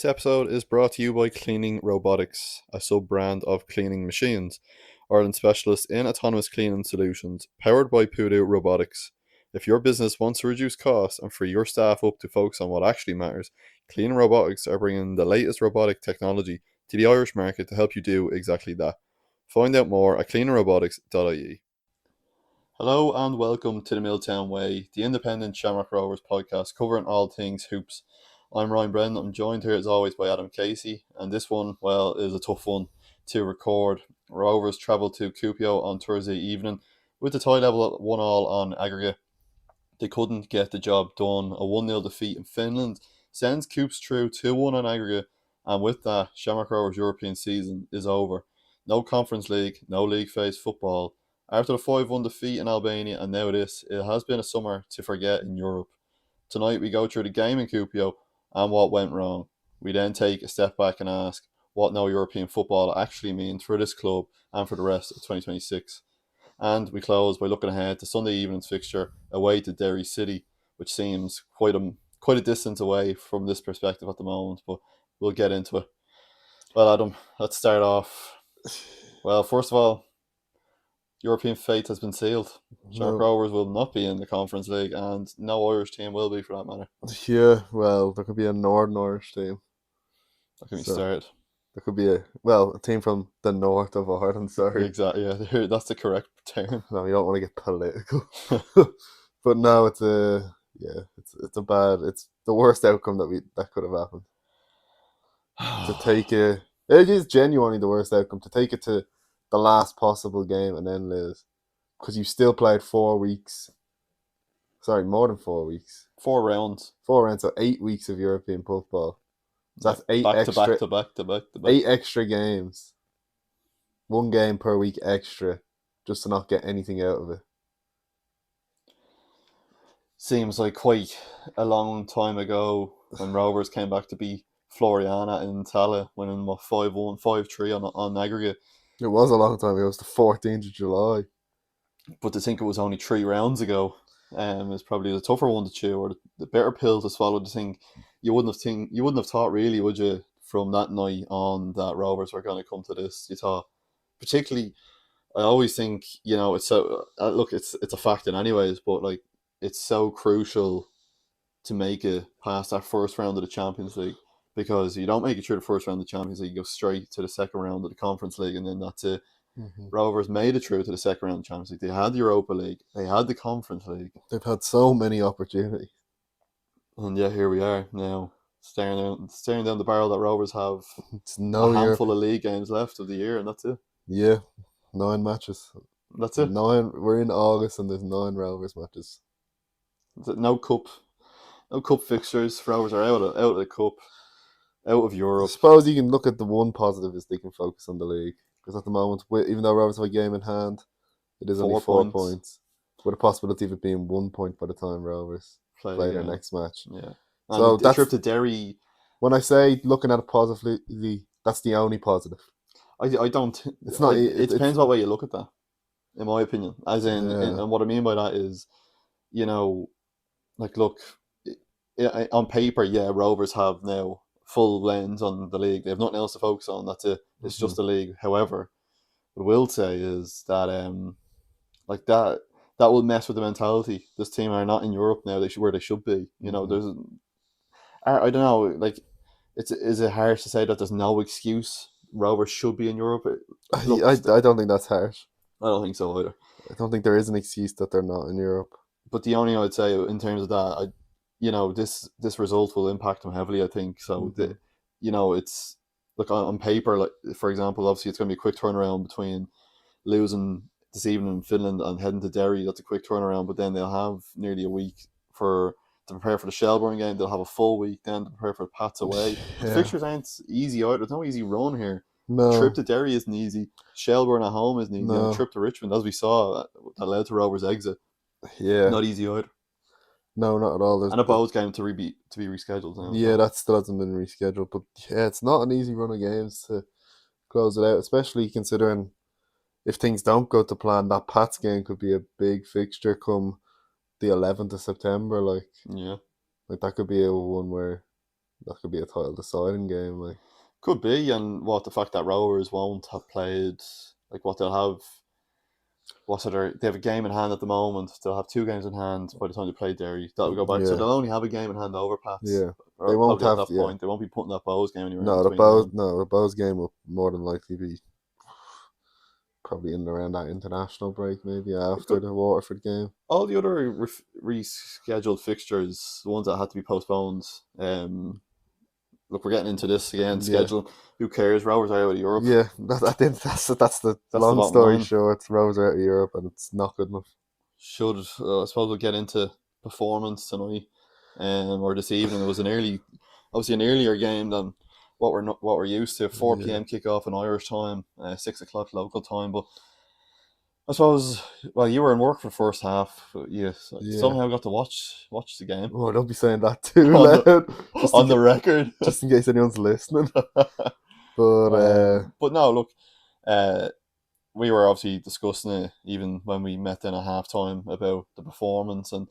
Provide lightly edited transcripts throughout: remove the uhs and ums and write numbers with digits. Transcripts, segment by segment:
This episode is brought to you by Cleaning Robotics, a sub-brand of cleaning machines, Ireland specialist in autonomous cleaning solutions, powered by Pudu Robotics. If your business wants to reduce costs and free your staff up to focus on what actually matters, Cleaning Robotics are bringing the latest robotic technology to the Irish market to help you do exactly that. Find out more at cleanrobotics.ie. Hello and welcome to the Milltown Way, the independent Shamrock Rovers podcast covering all things hoops. I'm Ryan Brennan. I'm joined here as always by Adam Casey, and this one, well, is a tough one to record. Rovers travelled to KuPS on Thursday evening with the tie level at 1-1 on aggregate. They couldn't get the job done. A 1-0 defeat in Finland sends KuPS through 2-1 on aggregate, and with that, Shamrock Rovers European season is over. No Conference League, no league phase football. After the 5-1 defeat in Albania and now this, it has been a summer to forget in Europe. Tonight we go through the game in KuPS and what went wrong. We then take a step back and ask what no European football actually means for this club and for the rest of 2026. And we close by looking ahead to Sunday evening's fixture away to Derry City, which seems quite a distance away from this perspective at the moment, but we'll get into it. Well, Adam, let's start off. Well, first of all, European fate has been sealed. Shamrock Rovers will not be in the Conference League, and no Irish team will be for that matter. Yeah, well, there could be a Northern Irish team. That can be started. There could be a team from the north of Ireland, sorry. Exactly, yeah, that's the correct term. No, you don't want to get political. But no, it's the worst outcome that could have happened. It is genuinely the worst outcome, to take it to the last possible game and then lose. Because you still played 4 weeks. Sorry, more than 4 weeks. 4 rounds. 4 rounds, so 8 weeks of European football. So that's eight back to back. 8 extra games. 1 game per week extra, just to not get anything out of it. Seems like quite a long time ago when Rovers came back to beat Floriana in Tala, winning 5-1, 5-3 on aggregate. It was a long time ago. It was the 14th of July. But to think it was only 3 rounds ago is probably the tougher one to chew, or the better pill to swallow. To think you wouldn't have thought, really, would you, from that night on, that Rovers were going to come to this? You thought, particularly, I always think, it's so look, it's a fact in anyways, but like, it's so crucial to make it past that first round of the Champions League. Because you don't make it through the first round of the Champions League, you go straight to the second round of the Conference League, and then that's it. Mm-hmm. Rovers made it through to the second round of the Champions League. They had the Europa League. They had the Conference League. They've had so many opportunities. And yeah, here we are now, staring down the barrel that Rovers have. It's a handful of league games left of the year, and that's it. Yeah, 9 matches. That's it. 9. We're in August, and there's 9 Rovers matches. No cup fixtures. Rovers are out of the cup. Out of Europe. I suppose you can look at the one positive is they can focus on the league. Because at the moment, even though Rovers have a game in hand, it is only 4 points. With a possibility of it being 1 point by the time Rovers play their next match. Yeah. And so the trip to Derry. When I say looking at it positively, that's the only positive. I don't. It's not. It depends what way you look at that, in my opinion. As in, and what I mean by that is, look, on paper, Rovers have now full lens on the league. They have nothing else to focus on. That's it. It's just the league. However, what I will say is that that will mess with the mentality. This team are not in Europe now. Where they should be. There's, I don't know. Is it harsh to say that there's no excuse Rovers should be in Europe? Look, I don't think that's harsh. I don't think so either. I don't think there is an excuse that they're not in Europe. But the only I'd say in terms of that, this result will impact them heavily, I think. So, it's, look, on paper, like, for example, obviously it's going to be a quick turnaround between losing this evening in Finland and heading to Derry. That's a quick turnaround, but then they'll have nearly a week to prepare for the Shelbourne game. They'll have a full week then to prepare for Pats away. The fixtures aren't easy either. There's no easy run here. No. The trip to Derry isn't easy. Shelbourne at home isn't easy. No. The trip to Richmond, as we saw, that led to Rovers' exit. Yeah. Not easy either. No, not at all. And a Bows game to be rescheduled now. Yeah, that still hasn't been rescheduled. But yeah, it's not an easy run of games to close it out, especially considering if things don't go to plan, that Pats game could be a big fixture come the 11th of September. Like that could be a one where that could be a title deciding game. Like, Could be, and the fact that Rovers won't have played, like what they'll have. They have a game in hand at the moment. They'll have 2 games in hand by the time they play Derry. That'll go back. So yeah, they'll only have a game in hand over Pats. yeah. They won't Probably at have, that yeah. point. They won't be putting that Bows game anywhere in No, between them. The Bows game will more than likely be probably in and around that international break, maybe after the Waterford game. All the other rescheduled fixtures, the ones that had to be postponed, look, we're getting into this again. Schedule. Who cares? Rovers are out of Europe. Yeah, I think that's the long story short. Rovers are out of Europe, and it's not good enough. I suppose we'll get into performance tonight, or this evening. It was obviously an earlier game than what we're used to. 4 p.m. kickoff in Irish time, 6 o'clock local time. But I suppose, well, you were in work for the first half. But somehow got to watch the game. Oh, don't be saying that too loud. On the record, just in case anyone's listening. But no, look, we were obviously discussing it even when we met in at halftime about the performance, and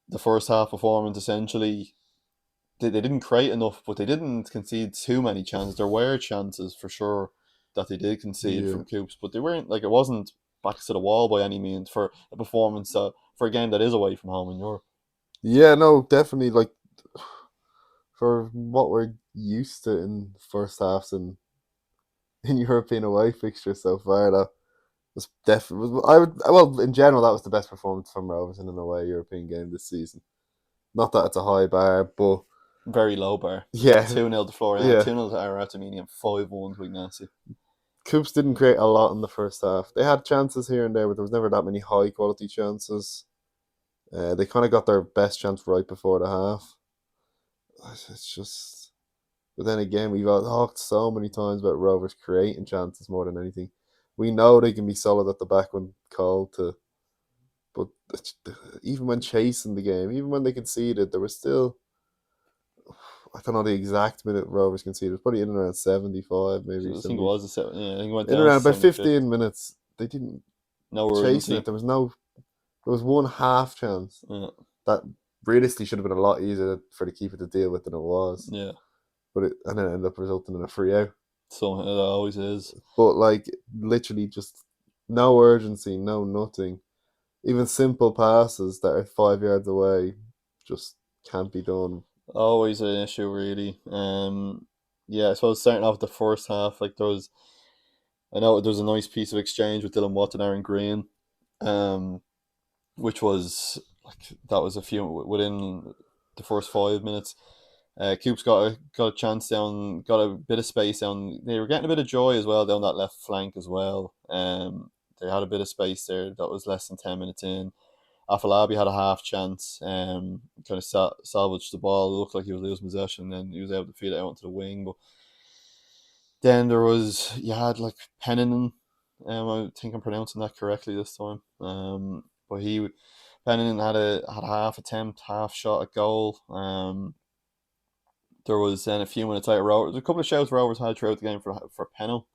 the first half performance essentially. They didn't create enough, but they didn't concede too many chances. There were chances for sure that they did concede from KuPS, but they weren't, like, it wasn't back to the wall by any means for a performance for a game that is away from home in Europe. Yeah, no, definitely, like, for what we're used to in first halves and in European away fixtures so far, that was definitely, in general, that was the best performance from Rovers in an away European game this season. Not that it's a high bar, but very low bar. Yeah. 2-0 to Florian, 2-0 to Aratamini, and 5-1 to Ignacy. KuPS didn't create a lot in the first half. They had chances here and there, but there was never that many high quality chances. They kind of got their best chance right before the half. It's just, but then again, we've talked so many times about Rovers creating chances more than anything. We know they can be solid at the back when called to, but even when chasing the game, even when they conceded, there was still, I don't know the exact minute Rovers conceded. It was probably in and around 75, maybe. I think it was I think it went in around about 15 minutes. They didn't chase it. There was one half chance that realistically should have been a lot easier for the keeper to deal with than it was. Yeah, but it ended up resulting in a free out. So it always is. But like literally just no urgency, no nothing. Even simple passes that are 5 yards away just can't be done. Always an issue, really. I suppose starting off the first half, like there was a nice piece of exchange with Dylan Watt and Aaron Green, which was that was within the first 5 minutes. KuPS got a chance down, got a bit of space down. They were getting a bit of joy as well down that left flank as well. They had a bit of space there. That was less than 10 minutes in. Afolabi had a half chance, kind of salvaged the ball. It looked like he was losing possession, and he was able to feed it out onto the wing. But then you had like Pennan, I think I'm pronouncing that correctly this time. But Pennan had a half attempt, half shot at goal. There was then a few minutes later, a couple of shouts Rovers had throughout the game for Pennan.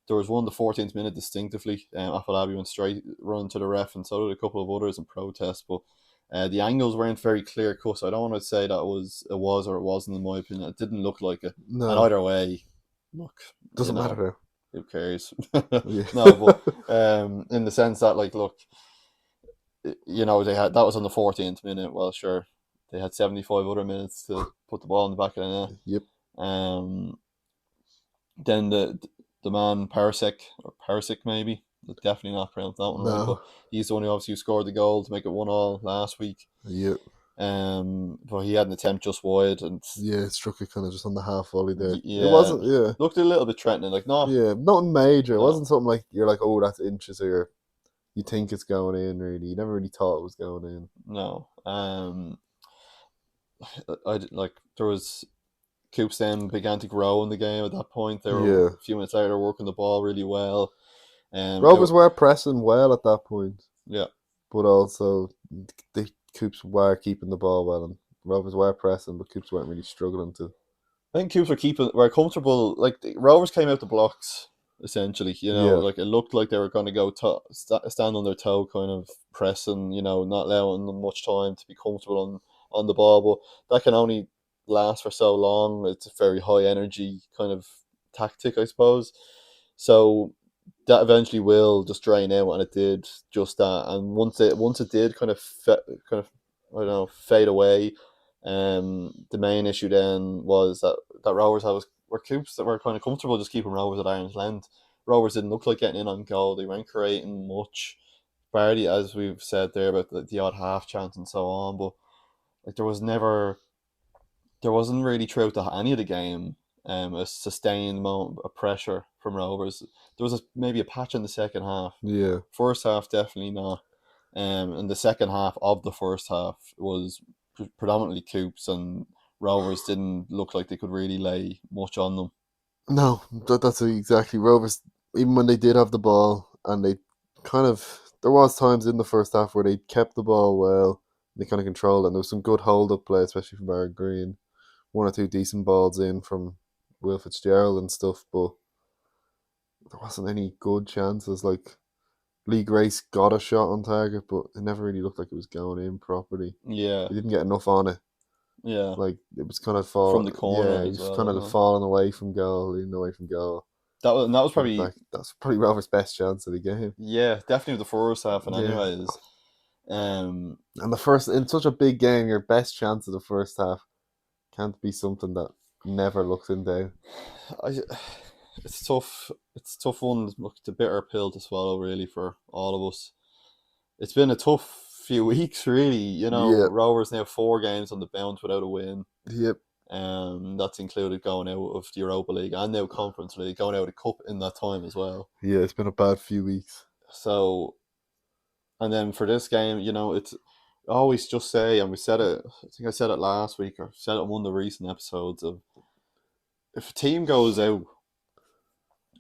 There was one the 14th minute distinctively. Afolabi went straight run to the ref, and so did a couple of others in protest. But the angles weren't very clear cut. So I don't want to say that it was or it wasn't. In my opinion, it didn't look like it. No. And either way, look, doesn't matter now. Who cares? No, but in the sense that they had that was on the 14th minute. Well, sure, they had 75 other minutes to put the ball in the back of the net. Yep. Then the man Parasek maybe. Definitely not pronounced that one right, but he's the one who obviously scored the goal to make it 1-1 last week. Yep. But he had an attempt just wide, and it struck it kind of just on the half volley there. Yeah, it wasn't. Yeah, looked a little bit threatening, nothing major. It wasn't something like you're like, oh, that's inches, or you think it's going in. Really, you never really thought it was going in. No. There was. KuPS then began to grow in the game at that point. They were a few minutes later working the ball really well. Rovers were pressing well at that point. Yeah. But also, the KuPS were keeping the ball well, and Rovers were pressing, but KuPS weren't really struggling to. I think KuPS were comfortable. Like, the Rovers came out the blocks, essentially. Like, it looked like they were going to go stand on their toe, kind of pressing, not allowing them much time to be comfortable on the ball. But that can only last for so long. It's a very high energy kind of tactic, I suppose. So that eventually will just drain out, and it did just that. And once it did kind of I don't know fade away, the main issue then was that Rovers were KuPS that were kind of comfortable just keeping Rovers at arm's length. Rovers didn't look like getting in on goal. They weren't creating much. Barely, as we've said there about the odd half chance and so on, but like there wasn't really throughout any of the game a sustained amount of pressure from Rovers. There was maybe a patch in the second half. Yeah. First half, definitely not. And the second half of the first half was predominantly KuPS, and Rovers didn't look like they could really lay much on them. No, that's exactly Rovers. Even when they did have the ball, and they there was times in the first half where they kept the ball well, they kind of controlled it, and there was some good hold-up play, especially from Aaron Green. One or two decent balls in from Will Fitzgerald and stuff, but there wasn't any good chances. Like, Lee Grace got a shot on target, but it never really looked like it was going in properly. Yeah, He didn't get enough on it. yeah. Like, it was kind of From the corner Yeah, he as was well, kind of wasn't it? falling away from goal, leading away from goal. That was probably That's probably Rovers' best chance of the game. yeah, definitely the first half. And Yeah. anyways, And in such a big game, your best chance of the first half can't be something that never looks in down. it's tough. It's a tough one. Look, it's a bitter pill to swallow, really, for all of us. It's been a tough few weeks, really. Yeah. Rovers now 4 games on the bounce without a win. Yep. That's included going out of the Europa League and now Conference League, going out of Cup in that time as well. Yeah, it's been a bad few weeks. So, and then for this game, it's I always just say, and we said it. I think I said it last week, or said it in one of the recent episodes of, if a team goes out,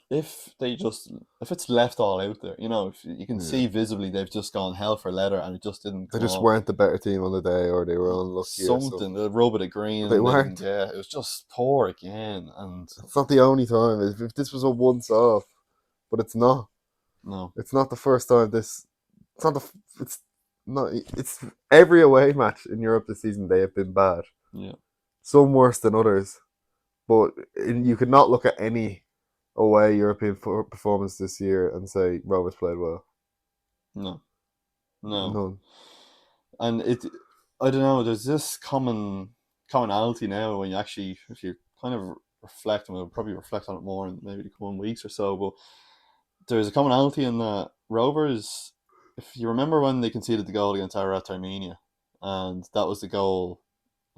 if it's left all out there, if you can see visibly they've just gone hell for leather and it just didn't. They just weren't the better team on the day, or they were unlucky. Something, the rub of the green. They weren't. Yeah, it was just poor again, and it's not the only time. If this was a once-off, but it's not. No, it's not the first time. It's not. It's every away match in Europe this season. They have been bad. Yeah, some worse than others, but you could not look at any away European performance this year and say Rovers played well. No. None. And I don't know. There's this commonality now when you actually, if you kind of reflect, and we'll probably reflect on it more in maybe the coming weeks or so, but there's a commonality in that Rovers, if you remember when they conceded the goal against Arat Armenia, and that was the goal.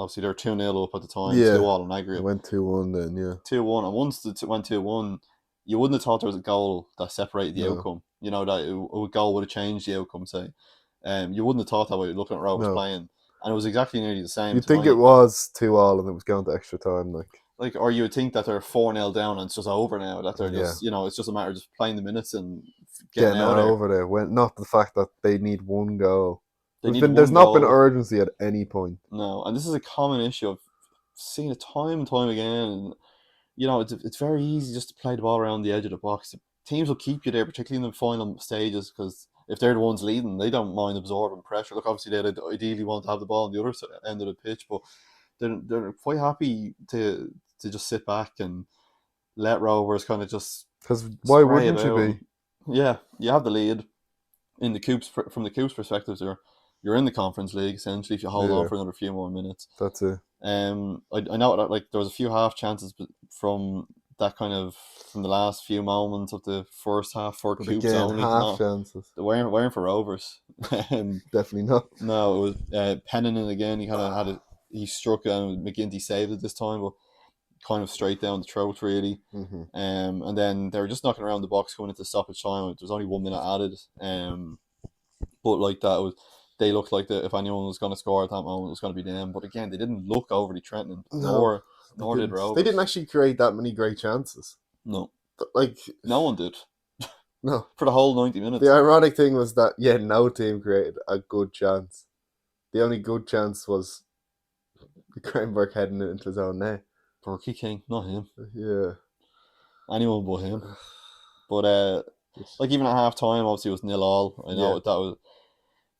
Obviously, they were 2-0 up at the time, 2-2 in aggregate. It went 2-1 then, yeah. 2-1, and once it went 2-1, you wouldn't have thought there was a goal that separated the outcome. That a goal would have changed the outcome, say. You wouldn't have thought that way looking at Rovers playing. And it was exactly nearly the same. You'd think it was 2-2 and it was going to extra time. Or you would think that they're 4-0 down and it's just over now. That they're just, it's just a matter of just playing the minutes and getting out over there. Not the fact that they need one goal. There's not been urgency at any point. No, and this is a common issue. I've seen it time and time again. And, it's very easy just to play the ball around the edge of the box. Teams will keep you there, particularly in the final stages, because if they're the ones leading, they don't mind absorbing pressure. Look, obviously, they'd ideally want to have the ball on the other end of the pitch, but they're quite happy to just sit back and let Rovers kind of just. Because why wouldn't you be? Yeah, you have the lead in the KuPS from the KuPS perspective. You're in the Conference League essentially if you hold on for another few more minutes. That's it. I know that there was a few half chances from that from the last few moments of the first half for KuPS only. Half chances. They weren't for Rovers. Definitely not. No, it was Pennon again. He kind of had it. He struck it and McGinty saved it this time, but kind of straight down the throat really. Mm-hmm. And then they were just knocking around the box going into stoppage time. There was only 1 minute added. But like that they looked like if anyone was going to score at that moment, it was going to be them. But again, they didn't look overly threatening. Nor did Rovers. They didn't actually create that many great chances. No. No one did. No. For the whole 90 minutes. The ironic thing was that, no team created a good chance. The only good chance was Kronberg heading it into his own net. Burkey King, not him. Yeah. Anyone but him. But, even at half time, obviously it was 0-0. I know that was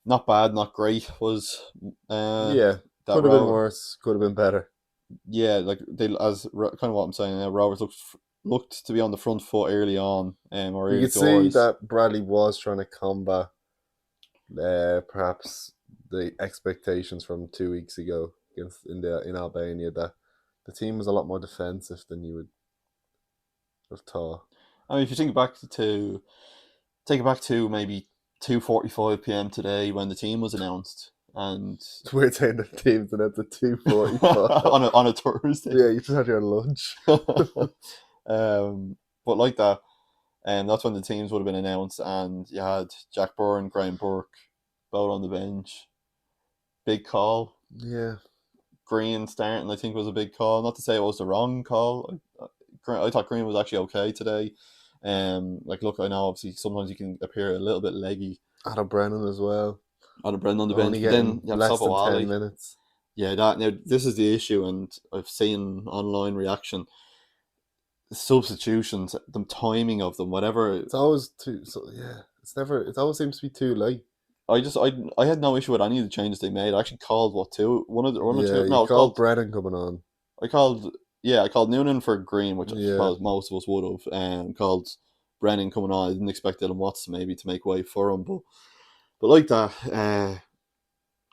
not bad, not great. Was could have been worse, could have been better. yeah, like they kind of what I'm saying. Rovers looked to be on the front foot early on, or You early could see doors. that Bradley was trying to combat perhaps the expectations from 2 weeks ago against in Albania, that the team was a lot more defensive than you would have thought. I mean, if you take it back to maybe 2:45 p.m. today when the team was announced, and We're saying the team's announced at 2:45. on a Thursday. Yeah, you just had your lunch. But like that, that's when the teams would have been announced, and you had Jack Byrne, Graham Burke, both on the bench. Big call. Yeah. Green starting, I think, was a big call. Not to say it was the wrong call. I thought Green was actually okay today. Like, look, I know obviously sometimes you can appear a little bit leggy. Adam Brennan as well. Adam Brennan on the Only bench, but then getting you have less than 10 Sabawali. minutes. Yeah, now this is the issue, and I've seen online reaction. The substitutions, the timing of them, whatever. It's always too. So yeah, it always seems to be too late. I had no issue with any of the changes they made. I actually called one or two. You No, called Brennan coming on. I called Noonan for Green, which I suppose most of us would have, and called Brennan coming on. I didn't expect Dylan Watts maybe to make way for him, but like that,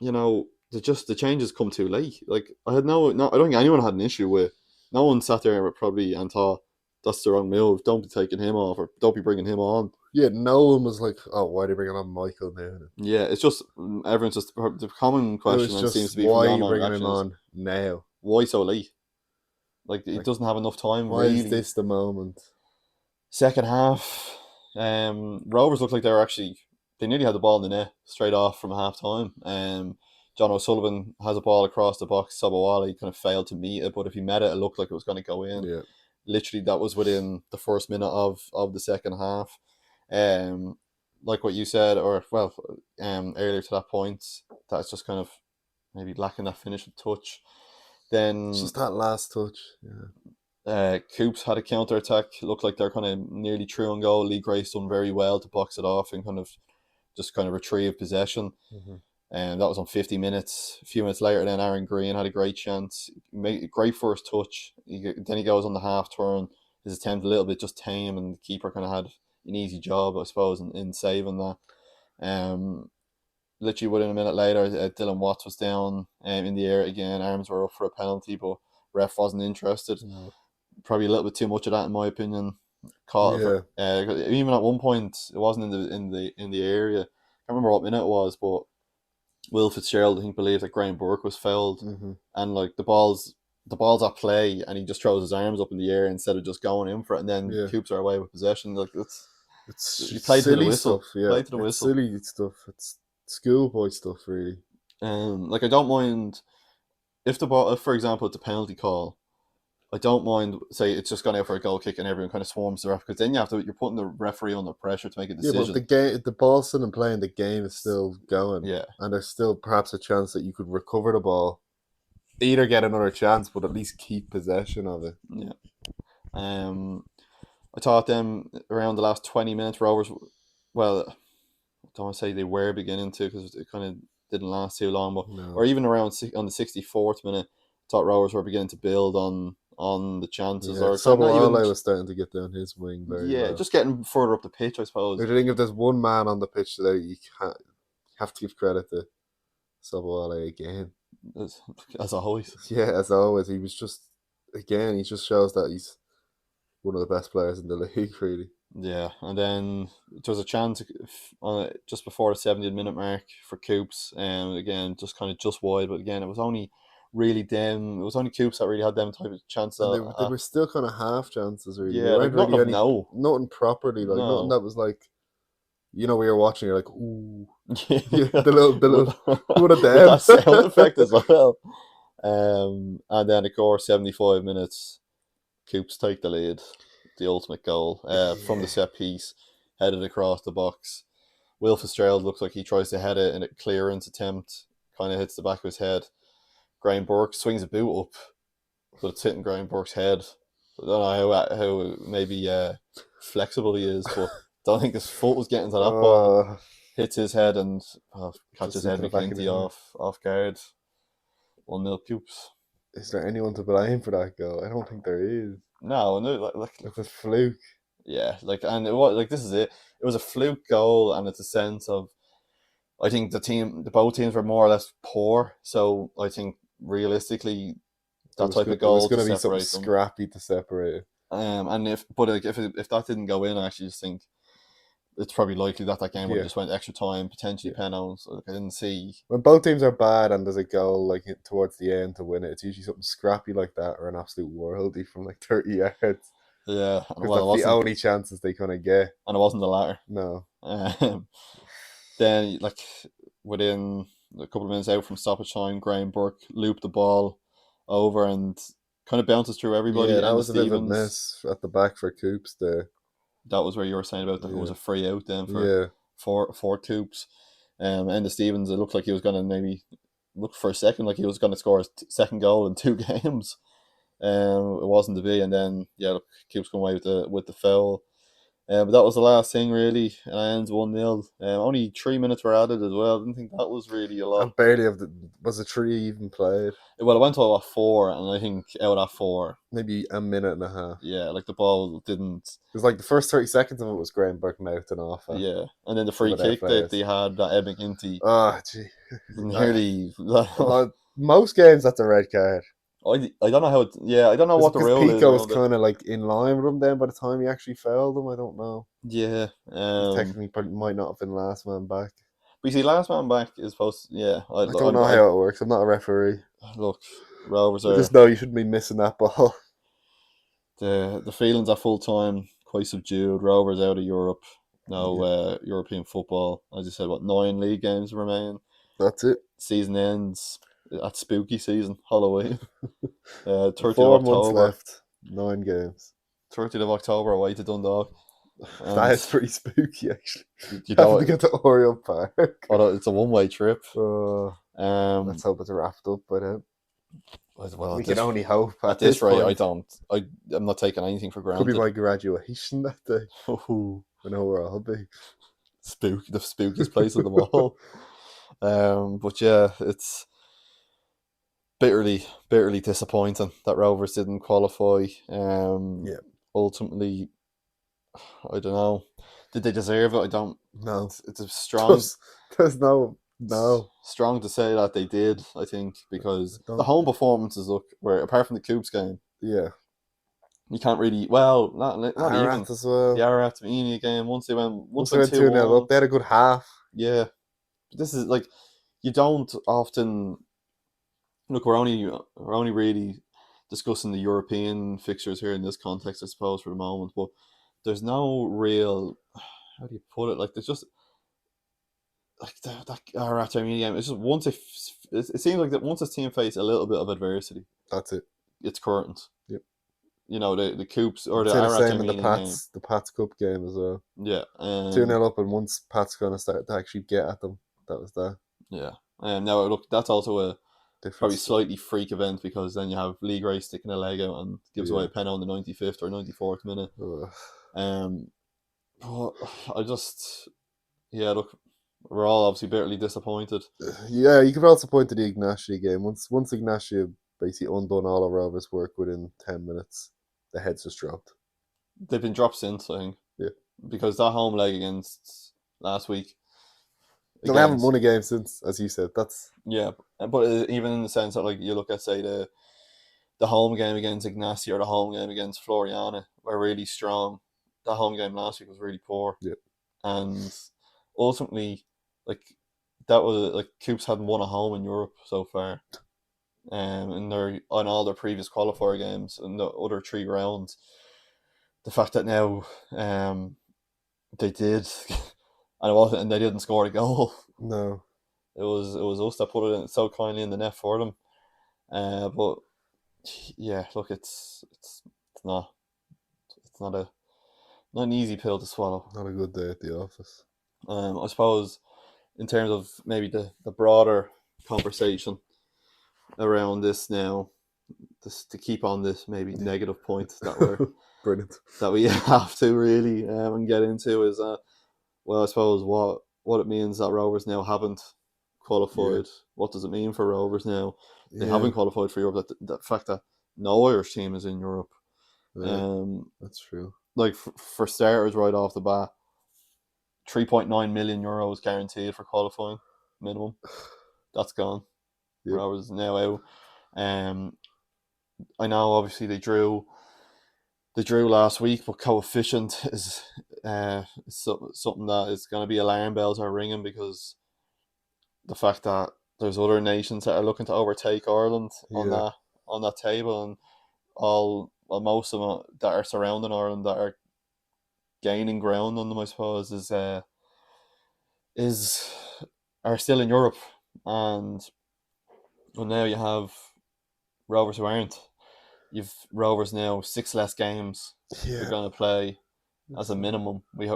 the changes come too late. Like, I had no, I don't think anyone had an issue with. No one sat there probably and thought that's the wrong move. Don't be taking him off, or don't be bringing him on. Yeah, no one was like, "Oh, why are they bringing on Michael now?" Yeah, it's just everyone's just the common question just, seems to be, why from are you bringing him is, on now? why so late? Like, it doesn't have enough time. Why really. is this the moment? Second half, Rovers looked like they nearly had the ball in the net straight off from half time. John O'Sullivan has a ball across the box. Sabawali kind of failed to meet it, but if he met it, it looked like it was going to go in. Yeah. Literally, that was within the first minute of the second half. Like what you said, earlier to that point, that's just kind of maybe lacking that finishing touch. Then it's just that last touch. Yeah. KuPS had a counter attack. Looked like they're kind of nearly through on goal. Lee Grace done very well to box it off and kind of retrieve possession. Mm-hmm. And that was on 50 minutes. A few minutes later, then Aaron Green had a great chance. Great first touch. Then he goes on the half turn. His attempt a little bit just tame, and the keeper kind of had an easy job, I suppose, in saving that. Literally within a minute later, Dylan Watts was down in the air again. Arms were up for a penalty, but ref wasn't interested. No. Probably a little bit too much of that, in my opinion. Even at one point, it wasn't in the area. I can't remember what minute it was, but Will Fitzgerald, I think, believed that Graham Burke was fouled, and like the ball's at play, and he just throws his arms up in the air instead of just going in for it, and then KuPS are away with possession. Like, it's you play to the whistle. Stuff, yeah. Play to the whistle. Silly stuff. It's schoolboy stuff, really. Like, I don't mind if for example, it's a penalty call. I don't mind, say, it's just gone out for a goal kick and everyone kind of swarms the ref, because then you're putting the referee under pressure to make a decision. Yeah, but the ball's still in play and the game is still going. Yeah. And there's still perhaps a chance that you could recover the ball. Either get another chance, but at least keep possession of it. Yeah. I thought them around the last 20 minutes, Rovers, well, I don't want to say they were beginning to, because it kind of didn't last too long, but or even around on the 64th minute, I thought Rovers were beginning to build on the chances. Yeah, Sabawali was starting to get down his wing very well. Just getting further up the pitch, I suppose. I think if there's one man on the pitch today, you have to give credit to Sabawali again. As always. Yeah, as always. He was just, again, he just shows that he's one of the best players in the league, really. Yeah, and then there was a chance just before the 70th minute mark for KuPS, and again, just wide, but again, it was only really them. It was only KuPS that really had them type of chances. They were still kind of half chances, really. Yeah, like nothing properly, like nothing that was like, we were watching, you're like, ooh, the little what a damn that sound effect as well. And then of course 75 minutes, KuPS take the lead, the ultimate goal from the set piece, headed across the box. Will Fitzgerald looks like he tries to head it, and a clearance attempt kind of hits the back of his head. Graham Burke swings a boot up, but it's hitting Graham Burke's head. I don't know how maybe flexible he is, but I don't think his foot was getting to that ball. Hits his head and catches Ed McClinty off guard. 1-0 KuPS. is there anyone to blame for that goal? I don't think there is. No, no, It's a fluke. yeah, and it was this is it. It was a fluke goal, and it's a sense of, I think both teams were more or less poor. So I think realistically, that type of It was goal to going to be something separate them. scrappy to separate it. And if that didn't go in, I actually just think it's probably likely that game would have just went extra time, potentially penalties. I didn't see when both teams are bad and there's a goal towards the end to win it. It's usually something scrappy like that or an absolute worldie from 30 yards. Yeah, because that's the only chances they kind of get. And it wasn't the latter. No. Then within a couple of minutes out from stoppage time, Graham Burke looped the ball over and kind of bounces through everybody. Yeah, that was a bit of a mess at the back for KuPS there. That was where you were saying about that it was a free out then for KuPS. And Stevens, it looked like he was going to maybe look for a second like he was going to score his second goal in 2 games. It wasn't to be, and then KuPS come away with the foul. But that was the last thing really, and it ends 1-0. Only 3 minutes were added as well. I didn't think that was really a lot. And barely was the 3 even played? Well, it went to about 4, and I think out of 4, maybe a minute and a half. Yeah, the ball didn't. It was the first 30 seconds of it was Graham Burke mouthing off. Yeah, and then the free kick that they had, that Ed McGinty. Oh, gee. Nearly. Most games that's a red card. I don't know how. I don't know what the rule is. Pico was kind of in line with him then by the time he actually fouled him. I don't know. Yeah. He technically might not have been last man back. But you see, last man back is supposed to, I don't know how it works. I'm not a referee. Look, Rovers are... I just know you shouldn't be missing that ball. The feelings at full time, quite subdued. Rovers out of Europe. No European football. As you said, 9 league games remain. That's it. Season ends at spooky season, Halloween. 30th 4 of months October. left. 9 games. 30th of October away to Dundalk. That is pretty spooky, actually. You have to get to Oriole Park. It's a one-way trip. Let's hope it's wrapped up by then. Well, we can only hope. At this rate, I'm not taking anything for granted. Could be my graduation that day. I know where I'll be. The spookiest place of them all. But yeah, it's bitterly disappointing that Rovers didn't qualify. Ultimately, I don't know. Did they deserve it? I don't. No. It's a strong. There's no. Strong to say that they did, I think, because the home performances were, apart from the KuPS game. Yeah. You can't really. Well, not even as well. The Ararat Eni game. Once they went 2-0 up, they had a good half. Yeah, but this is you don't often. Look, we're only really discussing the European fixtures here in this context, I suppose, for the moment. But there's no real. How do you put it? There's just that Ararat Eni game. It's just it seems like that once this team face a little bit of adversity. That's it. It's curtains. Yep. The KuPS or the same in the Pats Cup game as well. Yeah. 2-0 up, and once Pats going to start to actually get at them, that was that. Yeah. Now look, that's also a difference. Probably slightly freak event, because then you have League Ray sticking a leg out and gives away a pen on the 95th or 94th minute. But I just look, we're all obviously bitterly disappointed. Yeah, you could also point to the Ignacio game. Once Ignacio basically undone all of Rovers' work within 10 minutes, the heads just dropped. They've been dropped since, I think. Yeah. Because that home leg against last week. They haven't won a game since, as you said. Yeah, but even in the sense that you look at, say, the home game against Ignacio or the home game against Floriana were really strong. That home game last week was really poor. Yeah. And ultimately, that was KuPS hadn't won a home in Europe so far. And on all their previous qualifier games and the other 3 rounds. The fact that now they did, and they didn't score a goal. No, it was us that put it so kindly in the net for them. But yeah, look, it's not an easy pill to swallow. Not a good day at the office. I suppose in terms of maybe the broader conversation around this now, just to keep on this maybe negative point that we're brilliant that we have to really and get into is I suppose what it means that Rovers now haven't qualified. What does it mean for Rovers now? they haven't qualified for Europe. That the fact that no Irish team is in Europe. That's true. Like for starters, right off the bat, €3.9 million guaranteed for qualifying minimum. That's gone. Yep. Rovers now out. I know obviously they drew last week, but coefficient is something that is going to be alarm bells are ringing, because the fact that there's other nations that are looking to overtake Ireland on that table, and most of them that are surrounding Ireland that are gaining ground on them, I suppose, are still in Europe. And well, now you have Rovers who aren't. You've Rovers now 6 less games they're going to play as a minimum. We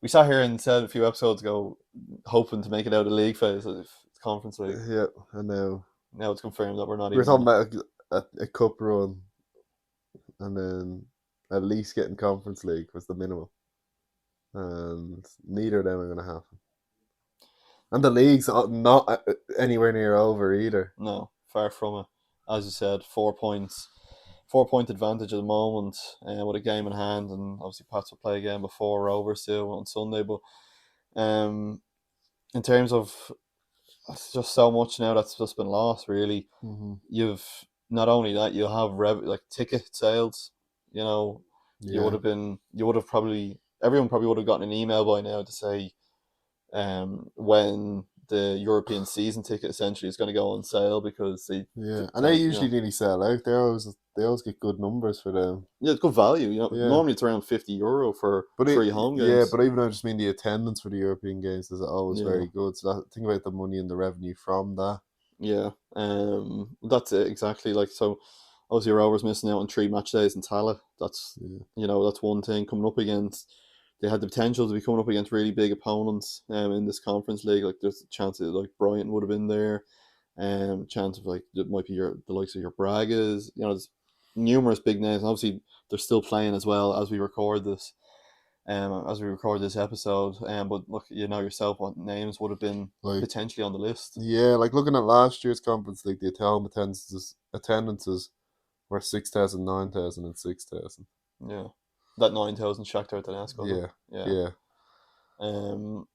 sat here and said a few episodes ago, hoping to make it out of the league phase of Conference League. Yeah, I know. Now it's confirmed that we're not. We were talking about a cup run, and then at least getting Conference League was the minimum, and neither of them are going to happen. And the league's not anywhere near over either. No, far from it. As you said, 4 points. 4-point advantage at the moment, with a game in hand, and obviously Pats will play again before Rovers too on Sunday. But in terms of, it's just so much now that's just been lost. Really, you've not only that, you have ticket sales. You would have probably everyone would have gotten an email by now to say when the European season ticket essentially is going to go on sale, because they usually nearly sell out. They always get good numbers for them. Yeah, it's good value. Normally it's around €50 for 3 home games. Yeah, but even I just mean the attendance for the European games is always very good. So think about the money and the revenue from that. Yeah, that's it exactly. So obviously Rovers missing out on 3 match days in Tallaght. That's that's one thing coming up against. They had the potential to be coming up against really big opponents in this Conference League. Like there's a chance that Bryant would have been there, chance of it might be the likes of your Bragas. There's numerous big names. And obviously they're still playing as well as we record this. Episode. But look, yourself, what names would have been potentially on the list? Yeah, looking at last year's Conference League, the home attendances were 6,000, 9,000, and 6,000. Yeah. That 9,000 Shakhtar Donetsk. Yeah.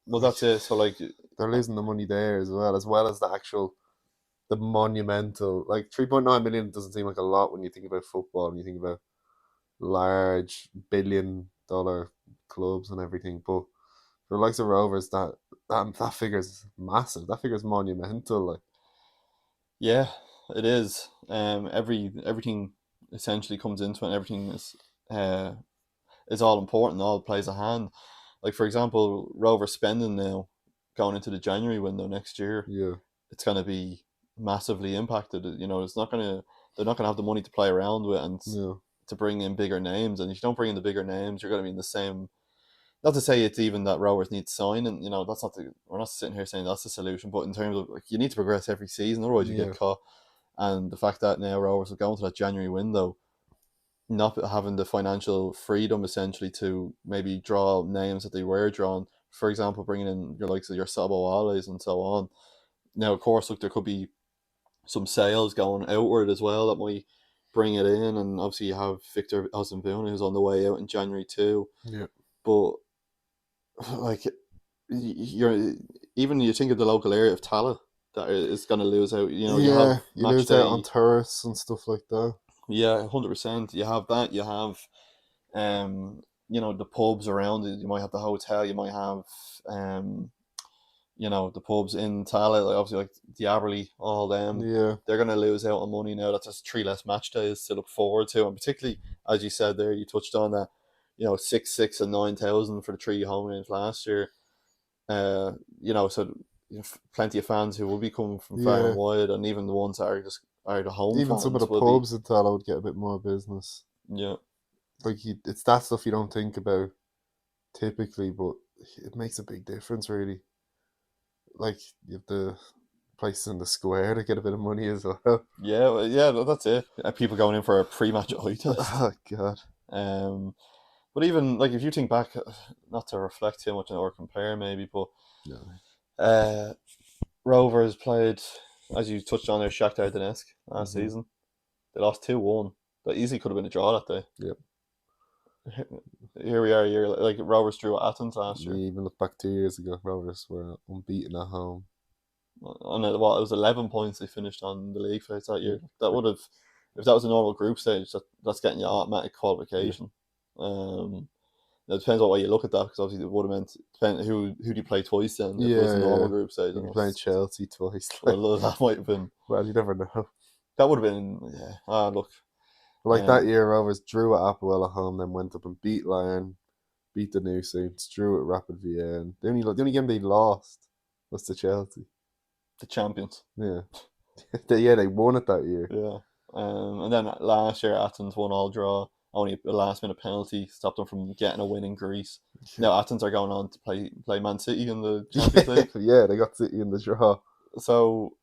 Well, that's it. So they're losing the money there as well as the monumental 3.9 million doesn't seem like a lot when you think about football and you think about large billion-dollar clubs and everything. But for the likes of Rovers, that figure's massive. That figure's monumental. Yeah, it is. Everything essentially comes into it. And everything is all important. All plays a hand. For example, Rovers spending now going into the January window next year. Yeah, it's going to be massively impacted. It's not going to. They're not going to have the money to play around with and to bring in bigger names. And if you don't bring in the bigger names, you're going to be in the same. Not to say it's even that Rovers need to sign, and that's not. We're not sitting here saying that's the solution. But in terms of you need to progress every season, otherwise you get caught. And the fact that now Rovers are going to that January window, not having the financial freedom essentially to maybe draw names that they were drawn. For example, bringing in your likes of your Saboales and so on. Now, of course, there could be some sales going outward as well that might bring it in, and obviously you have Victor Osimhen who's on the way out in January too. Yeah, but you think of the local area of Tallaght that is going to lose out. You lose out on tourists and stuff like that. Yeah, 100%. You have that. You have, the pubs around it. You might have the hotel. You might have, the pubs in Tallaght. Obviously, the Aberley, all them. Yeah, they're going to lose out on money now. That's just 3 less match days to look forward to, and particularly as you said there, you touched on that. 6,600 and 9,000 for the 3 home games last year. So plenty of fans who will be coming from far and wide, and even the ones that are the home. Even some of the pubs in Tallaght would get a bit more business. Yeah, it's that stuff you don't think about typically, but it makes a big difference, really. You have the places in the square to get a bit of money as well. Yeah, that's it. People going in for a pre-match eye test. Oh God. But even if you think back, not to reflect too much or compare maybe, but Rovers played as you touched on there, Shakhtar Donetsk last Mhm. season. They lost 2-1. That easily could have been a draw that day. Yep. Here we are a year like Rovers drew at Athens last You year. even look back 2 years ago, Rovers were unbeaten at home. On it was 11 points they finished on the league phase that year. Yeah. That would have, if that was a normal group stage, that's getting you automatic Yeah. qualification. It depends what way you look at that, because obviously it would have meant depend who do you play twice then if it was a normal group stage. You'd be playing Chelsea twice. Well, that might have been. Well, you never know. That would have been, yeah. Look. Like that year, Rovers drew at Apoel at home, then went up and beat Lyon, beat the New Saints, drew at Rapid Vienna. The only game they lost was to Chelsea. The champions. Yeah. They won it that year. Yeah. And then last year, Athens won all draw. Only a last minute penalty stopped them from getting a win in Greece. Now Athens are going on to play Man City in the Champions League. Yeah, they got City in the draw. So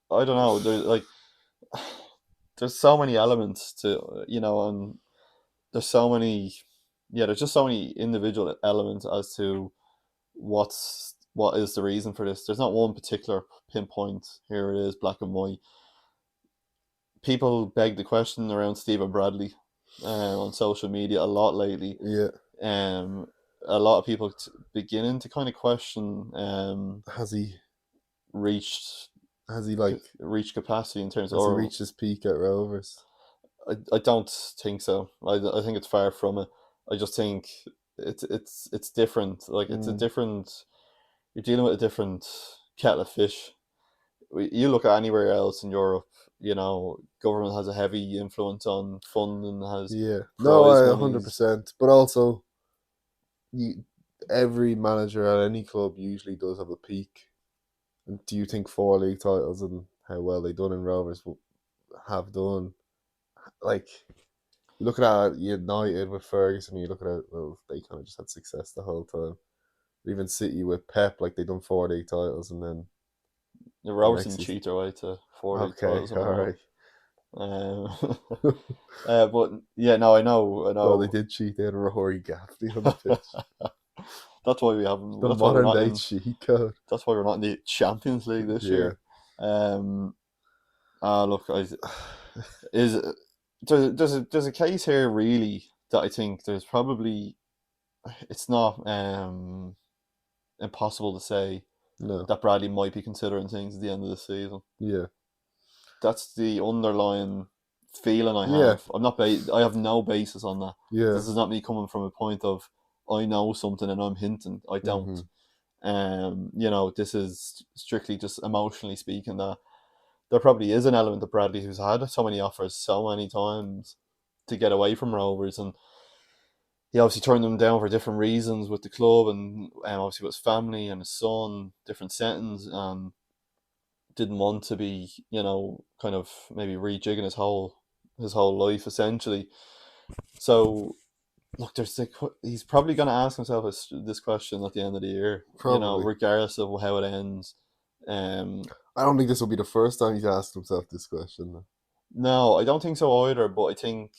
I don't know. There's so many elements to, and there's so many. Yeah, there's just so many individual elements as to what is the reason for this. There's not one particular pinpoint. Here it is, black and white. People beg the question around Stephen Bradley on social media a lot lately. Yeah. A lot of people beginning to kind of question. Has he reached capacity in terms has of? He reached his peak at Rovers? I don't think so. I think it's far from it. I just think it's different. Like it's a different. You're dealing with a different kettle of fish. You look at anywhere else in Europe, government has a heavy influence on funding. Has no, 100%. But also, every manager at any club usually does have a peak. And do you think 4 league titles and how well they done in Rovers have done? Like, you look at United with Ferguson, you look at it, well, they kind of just had success the whole time. Even City with Pep, like they done 4 league titles and then the Rovers didn't cheat their way to 4 league titles. All right. But yeah, no, I know. Well, they did cheat. They had Rory Gaffney on the pitch. That's why we haven't. The modern day cheat code. That's why we're not in the Champions League this year. Look, there's a case here really that I think there's probably, it's not impossible to say that Bradley might be considering things at the end of the season. Yeah, that's the underlying feeling I have. I have no basis on that. Yeah, this is not me coming from a point of I know something and I'm hinting. I don't. This is strictly just emotionally speaking that there probably is an element of Bradley who's had so many offers so many times to get away from Rovers, and he obviously turned them down for different reasons with the club, and obviously with his family and his son, different settings, and didn't want to be, kind of maybe rejigging his whole life essentially. So look, he's probably going to ask himself this question at the end of the year, regardless of how it ends. I don't think this will be the first time he's asked himself this question. No, I don't think so either. But I think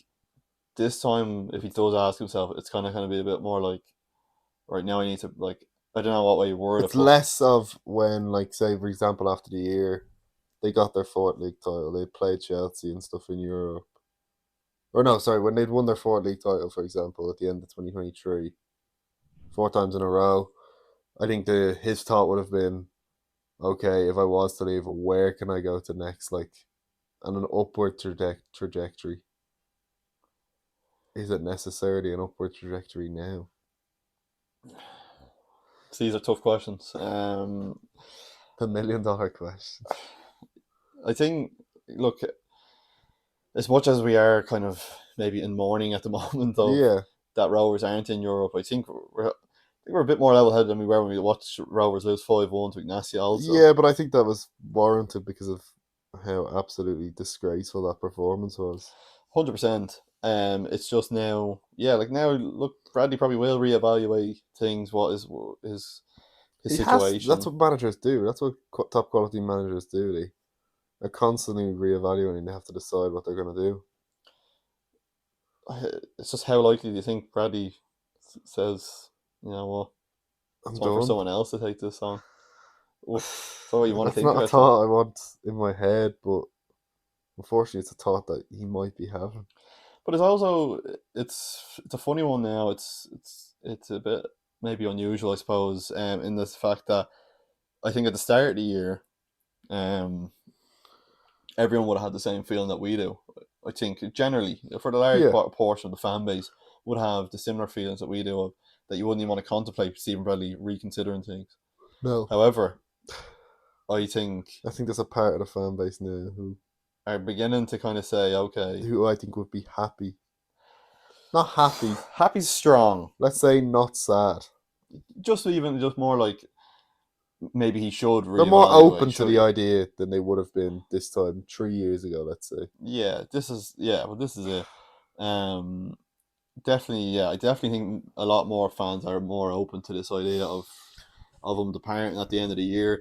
this time, if he does ask himself, it's kind of be a bit more like, right now I need to, like, I don't know what way you word it. It's less of when, like, say for example, after the year they got their 4th league title, they played Chelsea and stuff in Europe. Or no, sorry, when they'd won their 4th league title, for example, at the end of 2023, 4 times in a row, I think his thought would have been, okay, if I was to leave, where can I go to next? Like, on an upward trajectory. Is it necessarily an upward trajectory now? These are tough questions. The $1 million question. I think, look, as much as we are kind of maybe in mourning at the moment of that Rovers aren't in Europe, I think we're a bit more level-headed than we were when we watched Rovers lose 5-1 to Ignacio also. Yeah, but I think that was warranted because of how absolutely disgraceful that performance was. 100%. It's just now, look, Bradley probably will reevaluate things. What is his situation? That's what managers do. That's what top quality managers do. They're constantly reevaluating. They have to decide what they're going to do. It's just how likely do you think Bradley says, you know what, it's time for someone else to take this on? Oof. So you want to That's think not a about that? thought I want in my head, but unfortunately, it's a thought that he might be having. But it's also it's a funny one now. It's a bit maybe unusual, I suppose, in the fact that I think at the start of the year, um, everyone would have had the same feeling that we do. I think generally, for the large Yeah, portion of the fan base, would have the similar feelings that we do of that you wouldn't even want to contemplate Stephen Bradley reconsidering things. no. However, I think I think there's a part of the fan base now are beginning to kind of say, okay, who I think would be happy. Not happy. happy's strong. Let's say not sad. Just more like maybe he should They're more reevaluate. open to the idea than they would have been this time 3 years ago, let's say. Well, this is it. Um, Definitely, yeah. I definitely think a lot more fans are more open to this idea of him departing at the end of the year.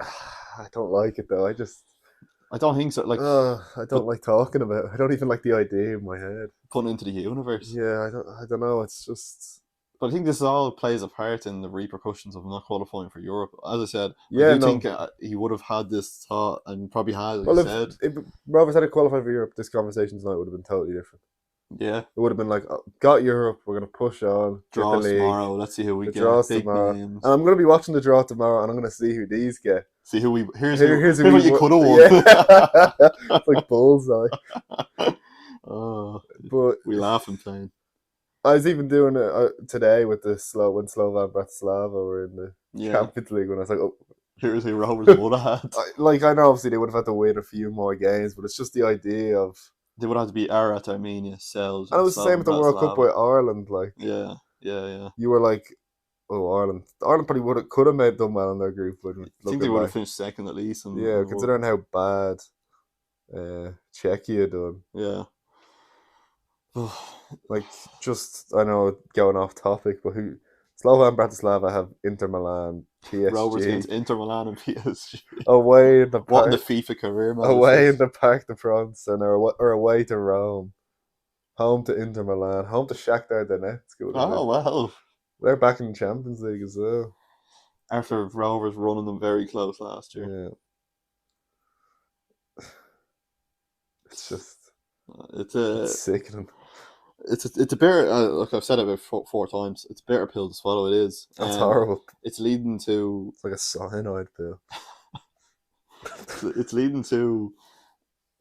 I don't like it though. I don't think so. Like, I but don't like talking about it. I don't even like the idea in my head. putting into the universe. Yeah, I don't know. It's just But I think this all plays a part in the repercussions of not qualifying for Europe. As I said, I yeah, do no. think he would have had this thought and probably had, like Well, you said. if Rovers had qualified for Europe, this conversation tonight would have been totally different. Yeah, It would have been like, oh, got Europe, we're going to push on, get the draws league. tomorrow. Let's see who we The get. draws Big tomorrow. names. And I'm going to be watching the draw tomorrow, and I'm going to see who these get. See who we. Here's who what we you could have won. Yeah. It's like bullseye. Oh, But we laugh in pain. I was even doing it today with when Slovan Bratislava were in the Champions League, when I was like, oh. Here's who Rovers would have had. I know obviously they would have had to win a few more games, but it's just the idea of... They would have to beat Arat, Armenia, Cells. And it was the same with the World Cup with Ireland. Like, yeah. You were like, oh, Ireland probably could have done well in their group. But I think they would have finished second at least. Considering how bad Czechia done. Yeah. Like, just, I know, going off topic, but Slovan Bratislava have Inter Milan, PSG. Rovers against Inter Milan and PSG. Away in the park. What in the FIFA career, man? Away in the Parc de France, or away to Rome. Home to Inter Milan. Home to Shakhtar Donetsk. Oh, well. They're back in the Champions League as well. After Rovers running them very close last year. Yeah. It's just... It's sickening. It's a bitter. Like I've said it about four times. It's a bitter pill to swallow. It is. That's horrible. It's leading to. It's like a cyanide pill. It's leading to